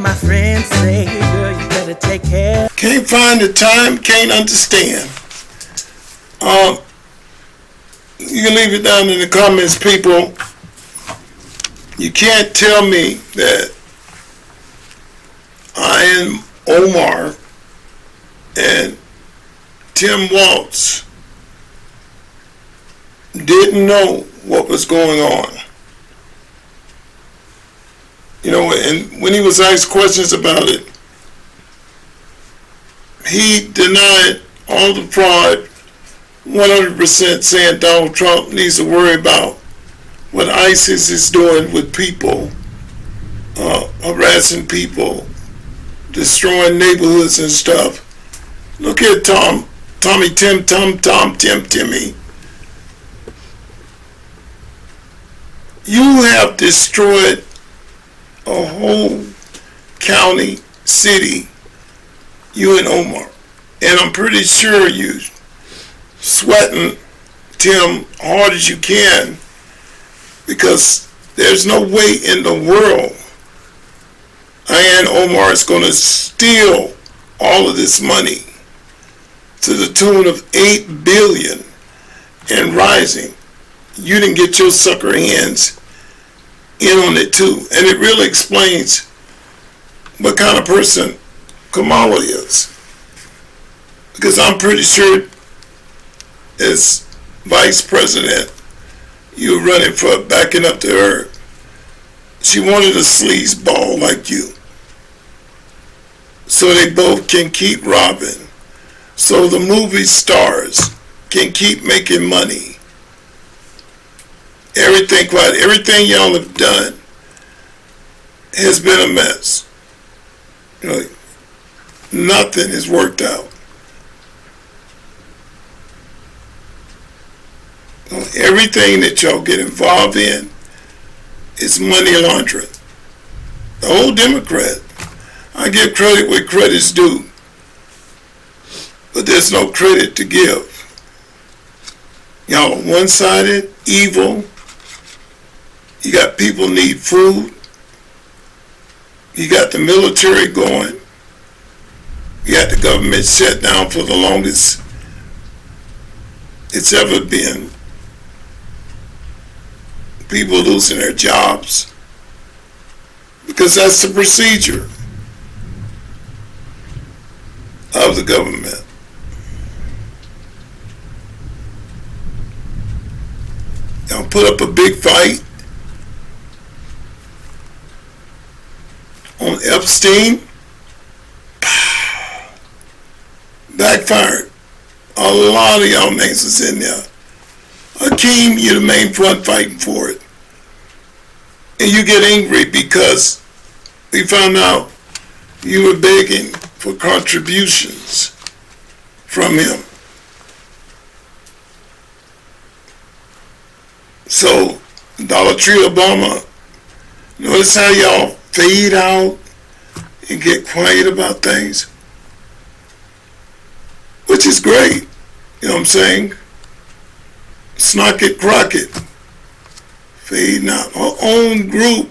my friends say, girl, you better take care. Can't find the time, can't understand. You can leave it down in the comments, people. You can't tell me that I am Omar and Tim Waltz didn't know what was going on. You know, and when he was asked questions about it, he denied all the fraud, 100% saying Donald Trump needs to worry about what ISIS is doing with people, harassing people, destroying neighborhoods and stuff. Look at Timmy. You have destroyed a whole county, city, you and Omar. And I'm pretty sure you sweating Tim hard as you can, because there's no way in the world Ian Omar is going to steal all of this money to the tune of $8 billion and rising. You didn't get your sucker hands in on it too. And it really explains what kind of person Kamala is. Because I'm pretty sure as vice president, you're running for backing up to her. She wanted a sleazeball like you, so they both can keep robbing, so the movie stars can keep making money. Everything y'all have done has been a mess. You know, nothing has worked out. Everything that y'all get involved in is money laundering. The whole Democrat, I give credit where credit's due, but there's no credit to give. Y'all are one-sided, evil. You got people need food. You got the military going. You got the government shut down for the longest it's ever been. People losing their jobs because that's the procedure of the government. Y'all put up a big fight on Epstein. Backfired. A lot of y'all names was in there. Hakeem, you're the main front fighting for it. And you get angry because we found out you were begging for contributions from him. So, Dollar Tree Obama, notice how y'all fade out and get quiet about things? Which is great, you know what I'm saying? Snocket Crockett, fading out. Her own group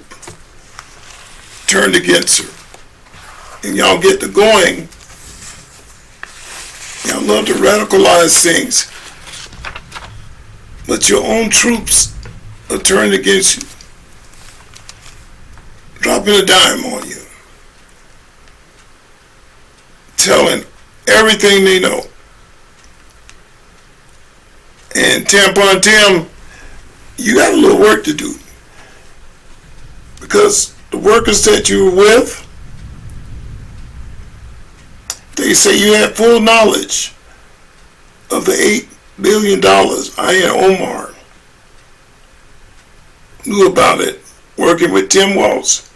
turned against her. And y'all get to going. Y'all love to radicalize things. But your own troops are turned against you. Dropping a dime on you. Telling everything they know. And Tampon Tim, you got a little work to do. Because the workers that you were with, they say you had full knowledge of the $8 billion Ian Omar knew about it, working with Tim Waltz.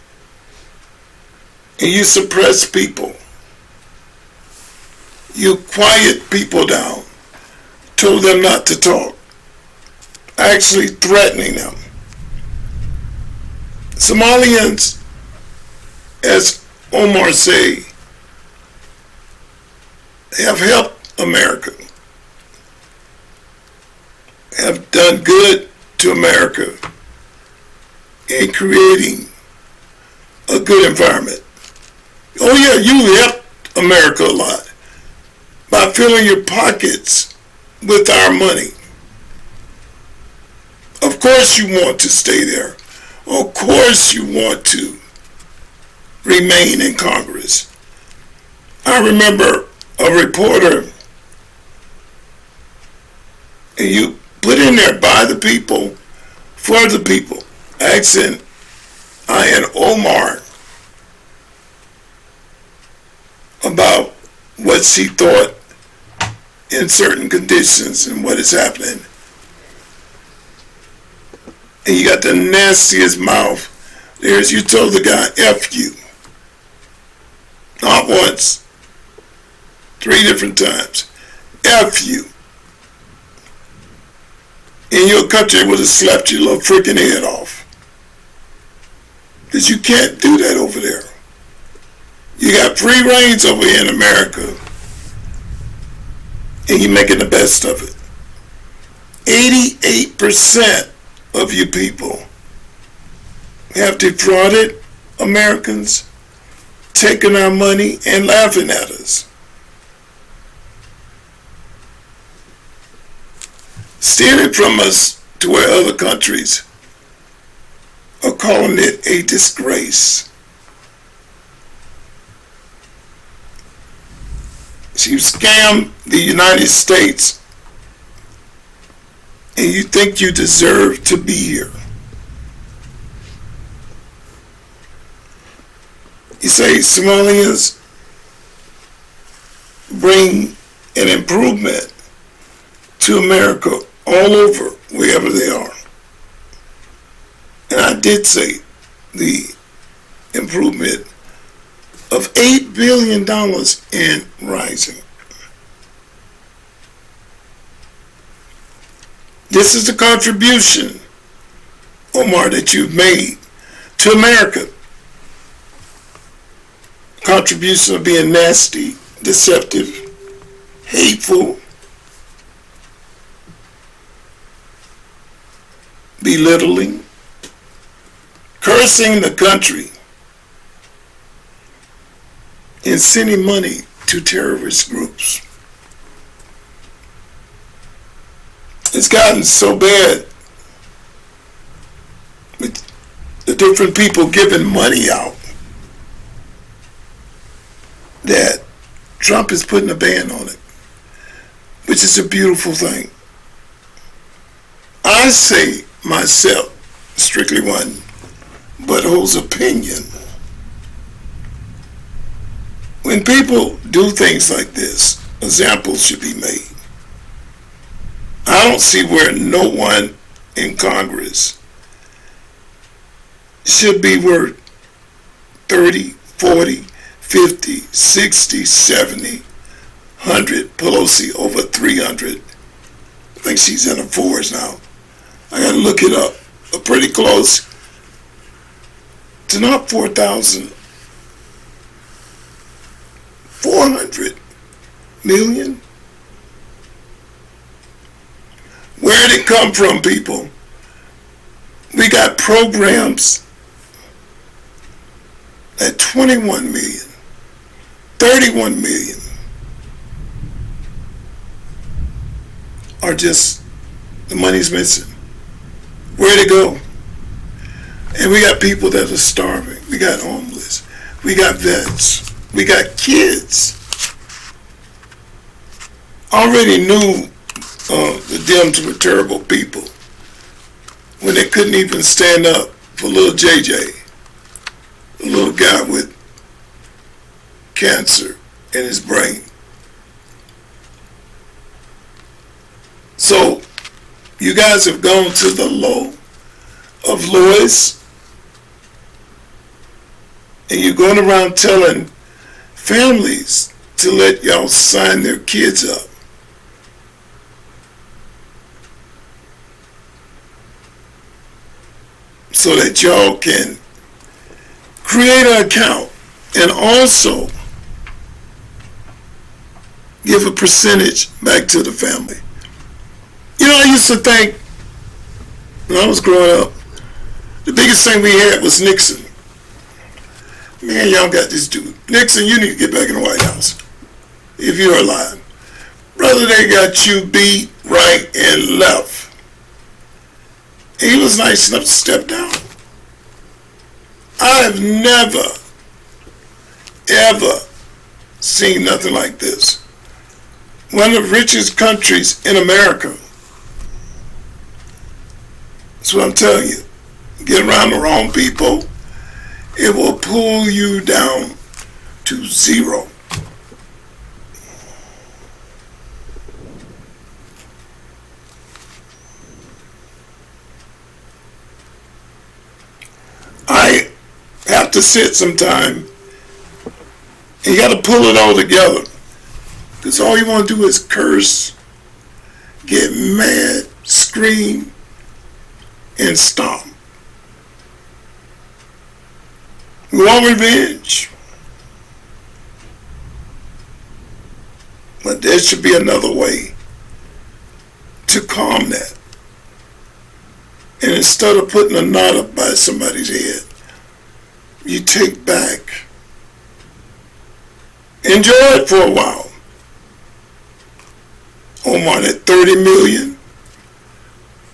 And you suppress people. You quiet people down. Told them not to talk, actually threatening them. Somalians, as Omar say, have helped America, have done good to America in creating a good environment. Oh yeah, you helped America a lot by filling your pockets with our money. Of course you want to stay there. Of course you want to remain in Congress. I remember a reporter, and you put in there by the people, for the people, asking Ian Omar about what she thought in certain conditions and what is happening. And you got the nastiest mouth. There's, you told the guy, F you. Not once. 3 different times. F you. In your country, would have slapped your little freaking head off. Because you can't do that over there. You got free reigns over here in America. And you're making the best of it. 88% of you people have defrauded Americans, taking our money and laughing at us. Stealing from us to where other countries are calling it a disgrace. You scam the United States and you think you deserve to be here. You say Somalians bring an improvement to America all over, wherever they are. And I did say the improvement of $8 billion and rising. This is the contribution, Omar, that you've made to America. Contribution of being nasty, deceptive, hateful, belittling, cursing the country, and sending money to terrorist groups. It's gotten so bad with the different people giving money out that Trump is putting a ban on it, which is a beautiful thing. I say myself, strictly one butthole's opinion, when people do things like this, examples should be made. I don't see where no one in Congress should be worth 30, 40, 50, 60, 70, 100. Pelosi over 300. I think she's in the 4s now. I gotta look it up. But pretty close to not 4,000. 400 million? Where did it come from, people? We got programs at 21 million, 31 million are just, the money's missing. Where'd it go? And we got people that are starving. We got homeless. We got vets. We got kids. Already knew the Dems were terrible people when they couldn't even stand up for little JJ, a little guy with cancer in his brain. So you guys have gone to the low of lowest, and you're going around telling families to let y'all sign their kids up. So that y'all can create an account and also give a percentage back to the family. You know, I used to think when I was growing up, the biggest thing we had was Nixon. Man, y'all got this dude. Nixon, you need to get back in the White House if you're alive. Brother, they got you beat right and left. And he was nice enough to step down. I've never, ever seen nothing like this. One of the richest countries in America. That's what I'm telling you. Get around the wrong people, it will pull you down to zero. I have to sit sometime, and you got to pull it all together. Because all you want to do is curse, get mad, scream, and stomp. We want revenge. But there should be another way to calm that. And instead of putting a knot up by somebody's head, you take back. Enjoy it for a while. Omar, that 30 million,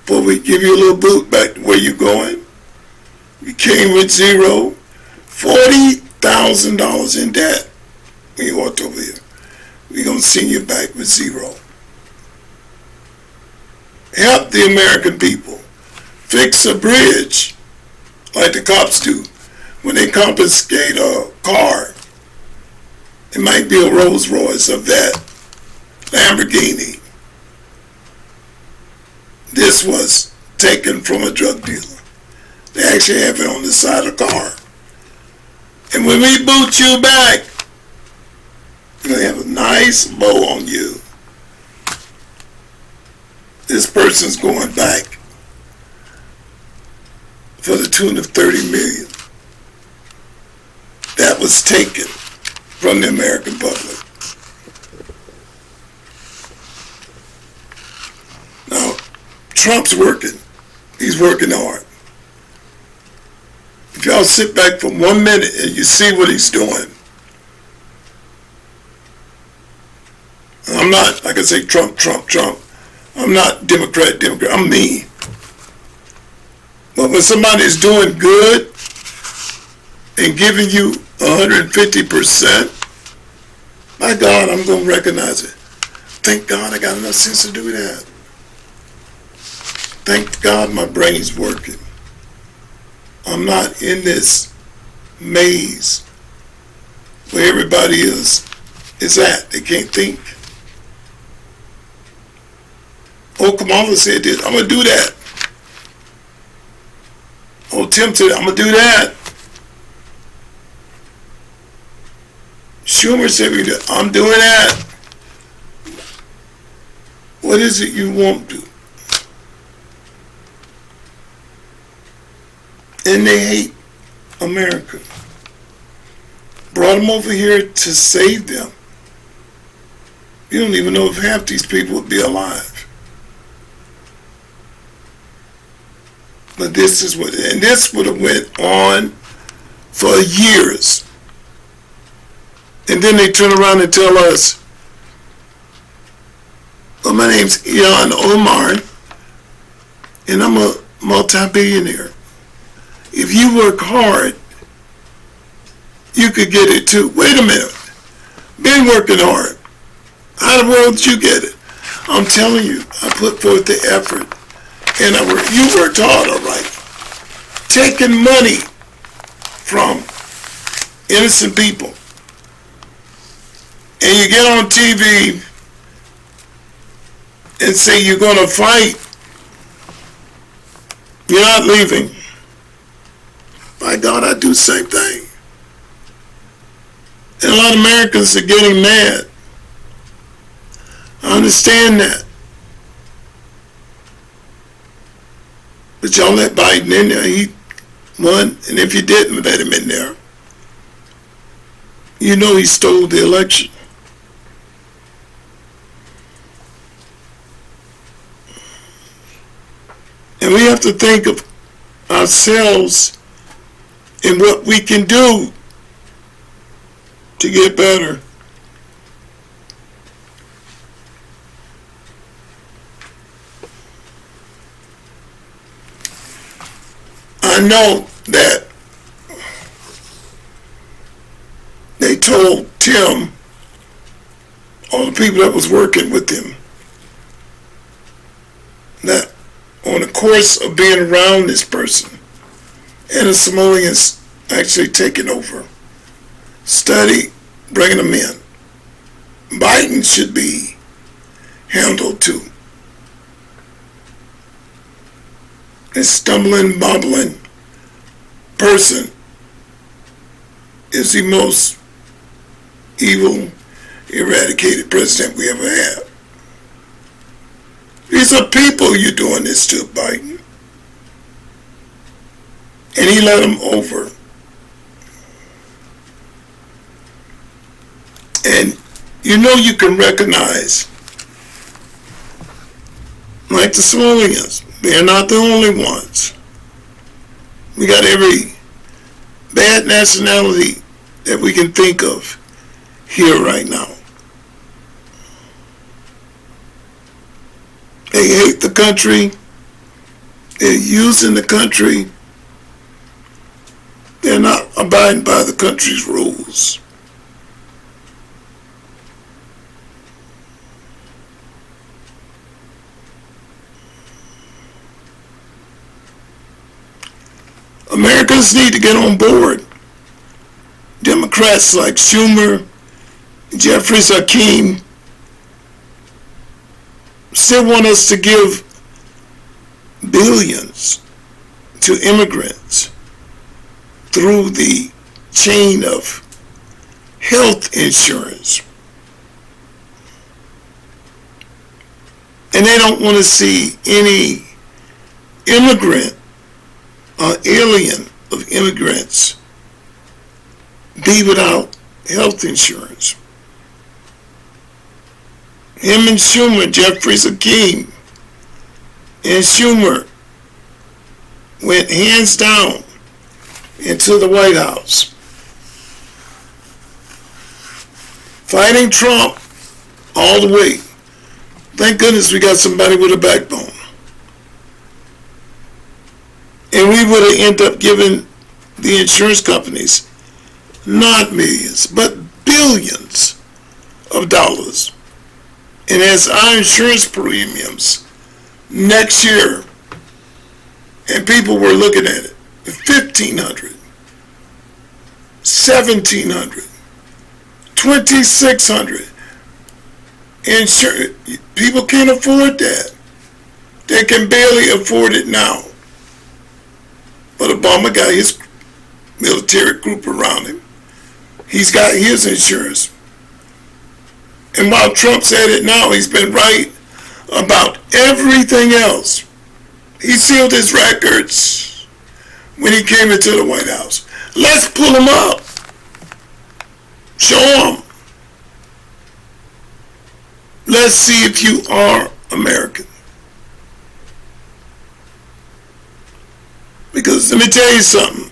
before we give you a little boot back to where you're going. You came with zero, $40,000 in debt when you walked over here. We're going to send you back with zero. Help the American people. Fix a bridge like the cops do when they confiscate a car. It might be a Rolls Royce of that Lamborghini. This was taken from a drug dealer. They actually have it on the side of the car. And when we boot you back, you're going to have a nice bow on you. This person's going back for the tune of 30 million. That was taken from the American public. Now, Trump's working. He's working hard. If y'all sit back for 1 minute and you see what he's doing, I'm not, like I say, Trump. I'm not Democrat. I'm me. But when somebody's doing good and giving you 150%, my God, I'm going to recognize it. Thank God I got enough sense to do that. Thank God my brain's working. I'm not in this maze where everybody is at. They can't think. Oh, Kamala said this. I'm going to do that. Oh, Tim said, I'm going to do that. Schumer said, I'm doing that. What is it you won't do? And they hate America. Brought them over here to save them. You don't even know if half these people would be alive. But this is what, and this would have went on for years. And then they turn around and tell us, well, my name's Ilhan Omar, and I'm a multi-billionaire. If you work hard, you could get it too. Wait a minute. Been working hard. How in the world did you get it? I'm telling you, I put forth the effort. And you worked hard, all right. Taking money from innocent people. And you get on TV and say you're going to fight. You're not leaving. By God, I do the same thing. And a lot of Americans are getting mad. I understand that. But y'all let Biden in there. He won. And if you didn't let him in there, you know he stole the election. And we have to think of ourselves and what we can do to get better. I know that they told Tim, all the people that was working with him, that on the course of being around this person and the Somalians actually taking over, study bringing them in, Biden should be handled too. This stumbling, bumbling person is the most evil, eradicated president we ever had. These are people you're doing this to, Biden. And he let them over. And you know you can recognize, like the Somalians, they're not the only ones. We got every bad nationality that we can think of here right now. They hate the country. They're using the country. They're not abiding by the country's rules. Americans need to get on board. Democrats like Schumer, Jeffries, Hakeem still want us to give billions to immigrants through the chain of health insurance. And they don't want to see any immigrant or alien of immigrants be without health insurance. Him and Schumer, Jeffries, Hakeem, and Schumer went hands down into the White House, fighting Trump all the way. Thank goodness we got somebody with a backbone. And we would have ended up giving the insurance companies not millions, but billions of dollars. And as our insurance premiums next year, and people were looking at it, $1,500, $1,700, $2,600. Insurance, people can't afford that. They can barely afford it now. But Obama got his military group around him. He's got his insurance. And while Trump's at it now, he's been right about everything else. He sealed his records when he came into the White House. Let's pull him up. Show him. Let's see if you are American. Because let me tell you something.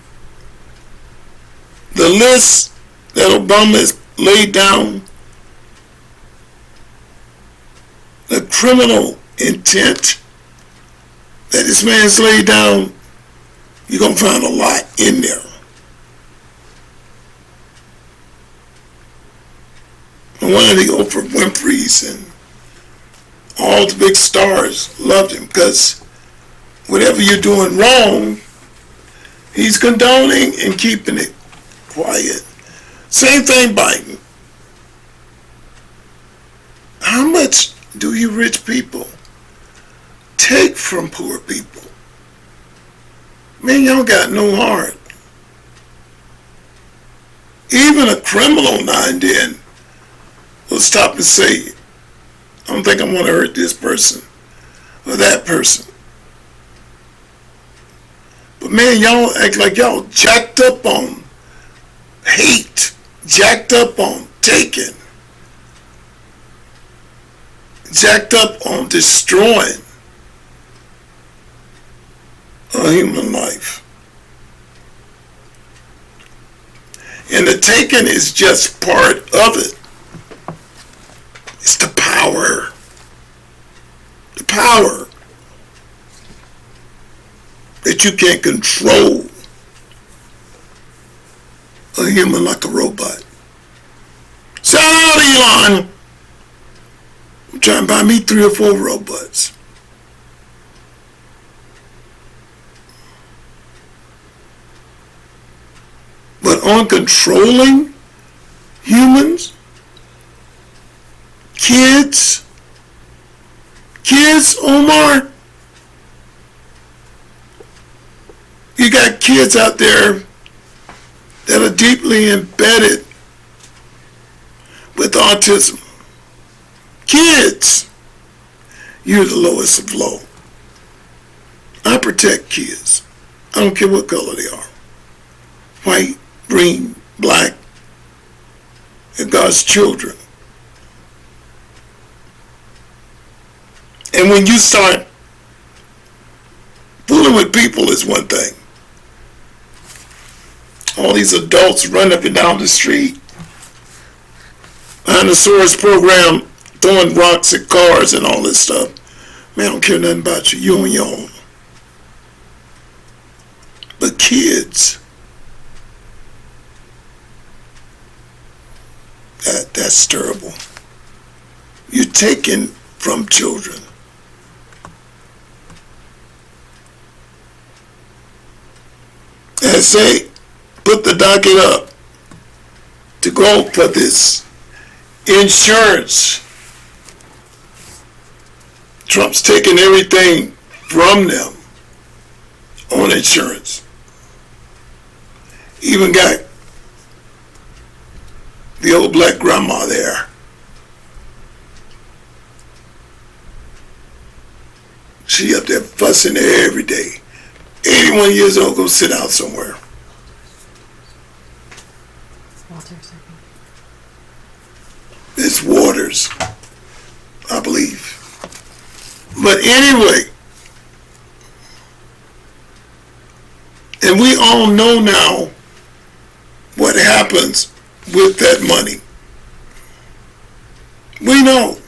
The list that Obama has laid down, the criminal intent that this man's laid down, you're going to find a lot in there. And one of the Oprah Winfrey's and all the big stars loved him because whatever you're doing wrong, he's condoning and keeping it quiet. Same thing, Biden. How much do you rich people take from poor people? Man, y'all got no heart. Even a criminal now and then will stop and say, I don't think I want to hurt this person or that person. But man, y'all act like y'all jacked up on hate, jacked up on taking, jacked up on destroying a human life. And the taking is just part of it. It's the power. The power that you can't control a human like a robot. Shout out, Elon. I'm trying to buy me 3 or 4 robots. But on controlling humans, kids, Omar, you got kids out there that are deeply embedded with autism. Kids, you're the lowest of low. I protect kids. I don't care what color they are. White, green, black. They're God's children. And when you start fooling with people is one thing. All these adults run up and down the street behind the Source program, throwing rocks at cars and all this stuff. Man, I don't care nothing about you. You on your own. But kids, that's terrible. You're taken from children. And say, put the docket up to go for this insurance. Trump's taking everything from them on insurance. Even got the old black grandma there. She up there fussing every day. 81 years old, go sit down somewhere. It's Waters, I believe. But anyway, and we all know now what happens with that money. We know.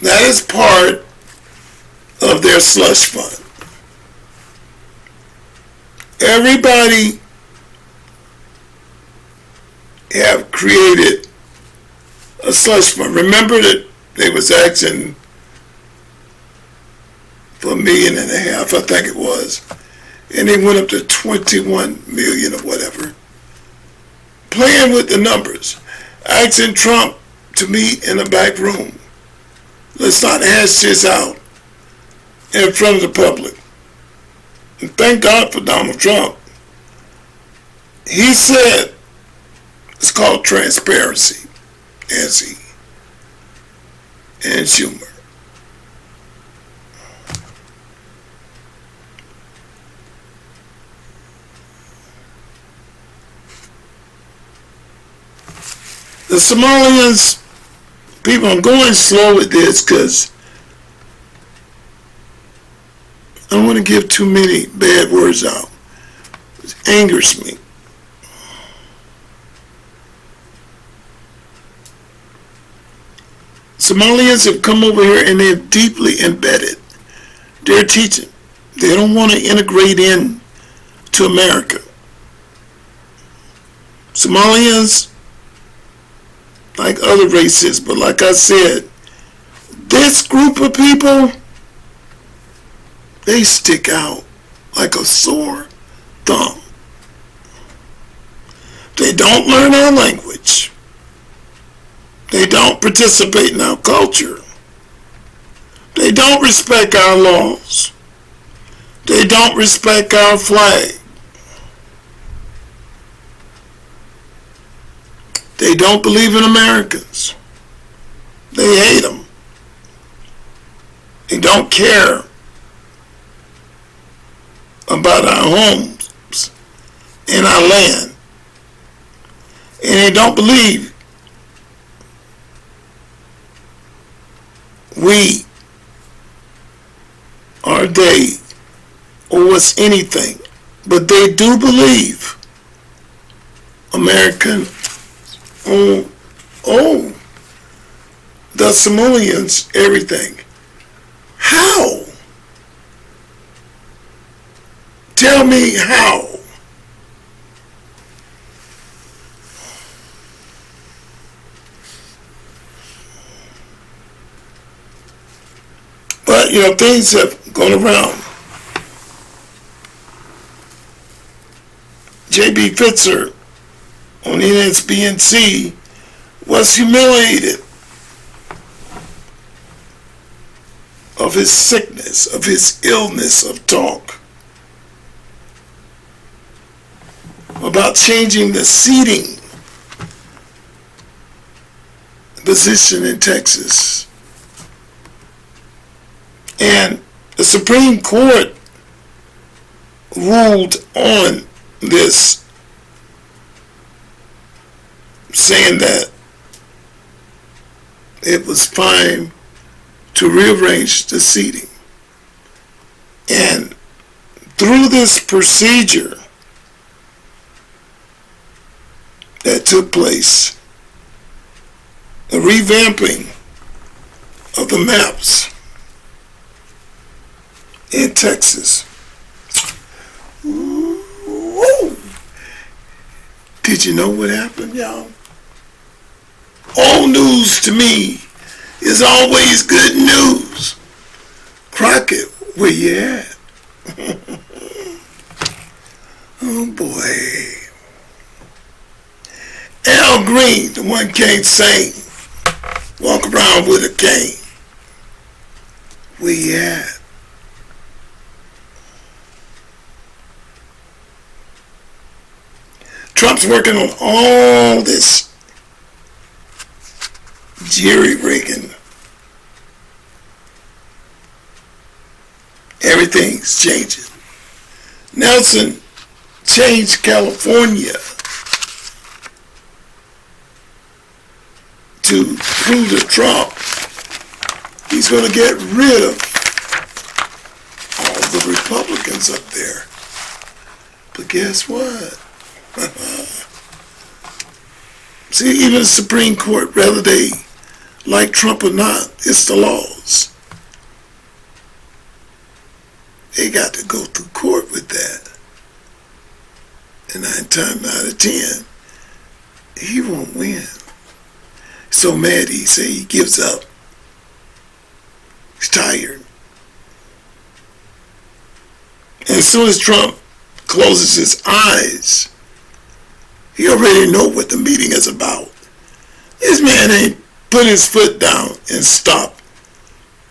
That is part of their slush fund. Everybody have created a slush fund. Remember that they was asking for $1.5 million, I think it was, and they went up to 21 million or whatever. Playing with the numbers, asking Trump to meet in the back room. Let's not hash this out in front of the public. And thank God for Donald Trump. He said it's called transparency, Nancy and Schumer. The Somalians, people, I'm going slow with this because I don't want to give too many bad words out. It angers me. Somalians have come over here and they're deeply embedded. They're teaching. They don't want to integrate in to America. Somalians, like other races, but like I said, this group of people, they stick out like a sore thumb. They don't learn our language. They don't participate in our culture. They don't respect our laws. They don't respect our flag. They don't believe in Americans. They hate them. They don't care about our homes and our land. And they don't believe we or they owe us anything. But they do believe American, oh, oh, the Samoans, everything. How? Tell me how. But, things have gone around. J.B. Fitzer on NSBNC was humiliated of his sickness, of his illness of talk, about changing the seating position in Texas. And the Supreme Court ruled on this, saying that it was fine to rearrange the seating. And through this procedure that took place, the revamping of the maps in Texas. Woo. Did you know what happened, y'all? All news to me is always good news. Crockett, where you at? Oh boy. Al Green, the one can't sing, walk around with a cane. Where you at? Trump's working on all this jerry-rigging. Everything's changing. Nelson changed California to prove to Trump he's going to get rid of all the Republicans up there. But guess what? See, even the Supreme Court, whether they like Trump or not, it's the laws. They got to go through court with that. And 9 times out of 10, he won't win. So mad he say he gives up. He's tired. And as soon as Trump closes his eyes, he already know what the meeting is about. This man ain't put his foot down and stopped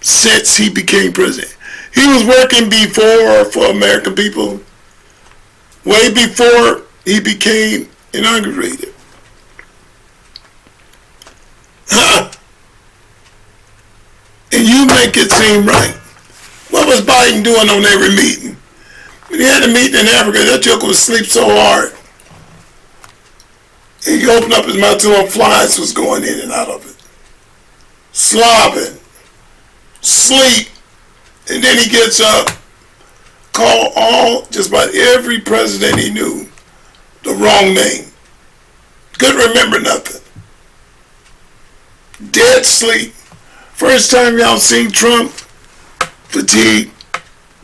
since he became president. He was working before for American people, way before he became inaugurated. Huh? And you make it seem right. What was Biden doing on every meeting? When he had a meeting in Africa, that joker was sleep so hard. He opened up his mouth till flies was going in and out of it. Slobbing. Sleep. And then he gets up, call just about every president he knew the wrong name. Couldn't remember nothing. Dead sleep. First time y'all seen Trump fatigue,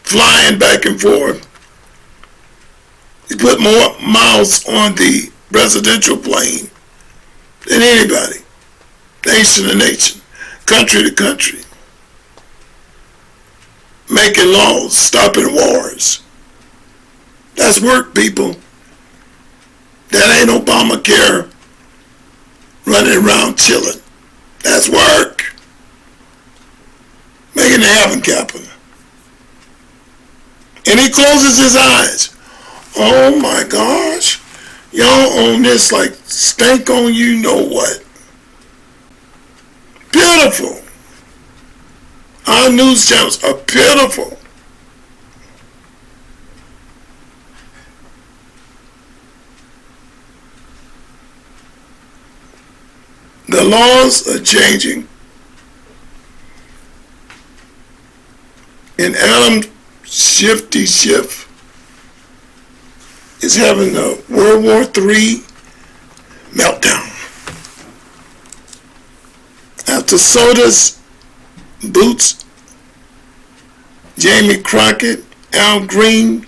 flying back and forth. He put more miles on the presidential plane than anybody. Nation to nation, country to country. Making laws, stopping wars. That's work, people. That ain't Obamacare running around chilling. That's work. Making it happen, Captain. And he closes his eyes. Oh my gosh. Y'all on this like stank on you know what. Pitiful. Our news channels are pitiful. The laws are changing. And Adam Shifty Schiff is having a World War III meltdown. After Soda's Boots, Jamie Crockett, Al Green,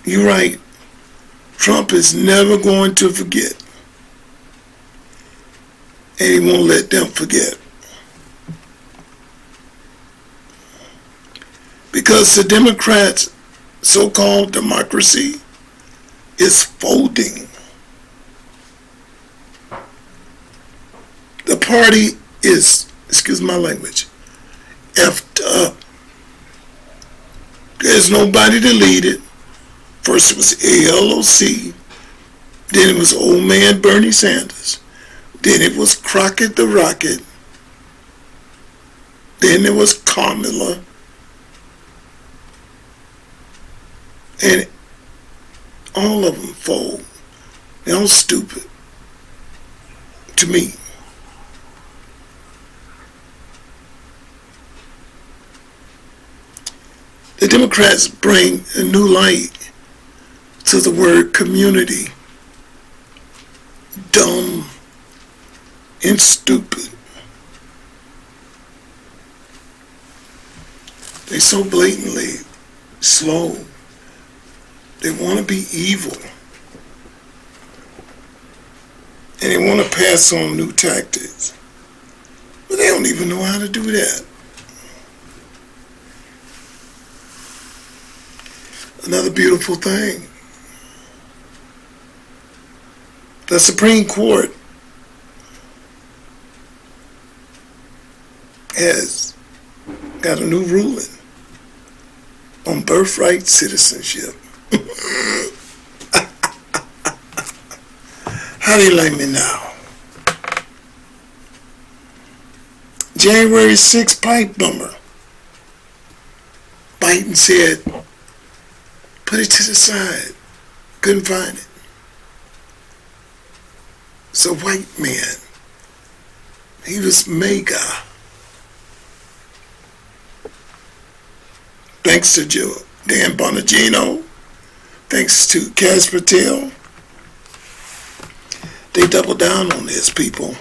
you're right, Trump is never going to forget. And he won't let them forget. Because the Democrats' so-called democracy is folding. The party is, excuse my language, effed up. There's nobody to lead it. First it was ALOC, then it was old man Bernie Sanders, then it was Crockett the Rocket, then there was Kamala, and all of them fold. They're all stupid, to me. The Democrats bring a new light to the word community. Dumb and stupid. They're so blatantly slow. They want to be evil. And they want to pass on new tactics. But they don't even know how to do that. Another beautiful thing. The Supreme Court has got a new ruling on birthright citizenship. How do you like me now? January 6th pipe bomber. Biden said, put it to the side. Couldn't find it. It's a white man. He was mega. Thanks to Dan Bonagino. Thanks to Cash Patel. They double down on this, people.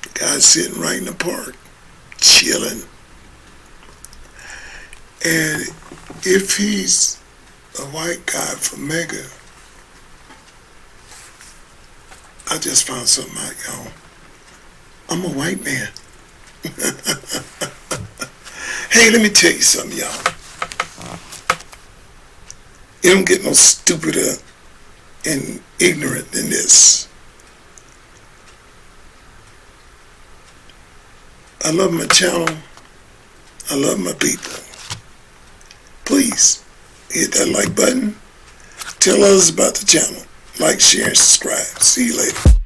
The guy's sitting right in the park, chilling. And if he's a white guy from Mega, I just found something out, y'all. I'm a white man. Hey, let me tell you something, y'all. You don't get no stupider and ignorant than this. I love my channel. I love my people. Please hit that like button. Tell others about the channel. Like, share, and subscribe. See you later.